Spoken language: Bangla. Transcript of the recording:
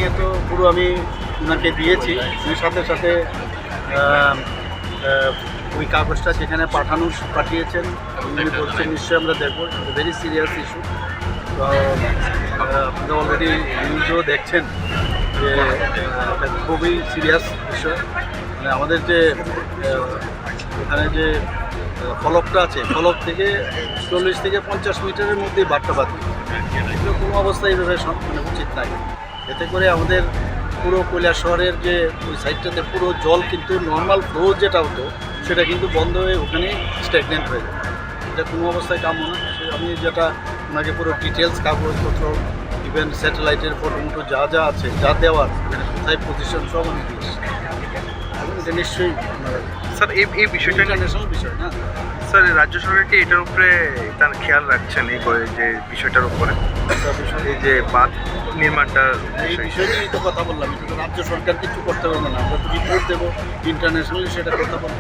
নিয়ে তো পুরো আমি ওনাকে দিয়েছি, সাথে সাথে ওই কাগজটা যেখানে পাঠিয়েছেন উনি বলছেন নিশ্চয়ই আমরা দেখবো, ভেরি সিরিয়াস ইস্যু। তো আপনারা অলরেডি নিউজও দেখছেন যে এটা খুবই সিরিয়াস বিষয়। মানে আমাদের যে এখানে যে ফলকটা আছে, ফলক থেকে 40 থেকে 50 মিটারের মধ্যেই বাট্টা বাঁধে, এগুলো কোনো অবস্থায় এইভাবে মানে উচিত নাই। এতে করে আমাদের পুরো কৈলাস শহরের যে ওই সাইডটাতে পুরো জল কিন্তু নর্মাল ফ্লো যেটা হতো সেটা কিন্তু বন্ধ হয়ে ওখানে স্ট্যাগনেন্ট হয়ে যায়। এটা কোনো অবস্থায় কাম্য না। আমি যেটা ওনাকে পুরো ডিটেলস কাগজপত্র, ইভেন স্যাটেলাইটের ফটো মোটো যা যা আছে, যা দেওয়ার কোথায় পজিশন সব আমি দিয়েছি। এটা নিশ্চয়ই স্যার এই বিষয়টা ইন্টারন্যাশনাল বিষয় না স্যার, রাজ্য সরকার কি এটার উপরে তার খেয়াল রাখছেন এই যে বিষয়টার উপরে, এই যে বাঁধ নির্মাণটা? এই বিষয় নিয়েই তো কথা বললাম। এটা তো রাজ্য সরকার কিছু করতে পারবে না, আমরা তো রিপোর্ট দেবো ইন্টারন্যাশনালি, সেটা কথা বলবো।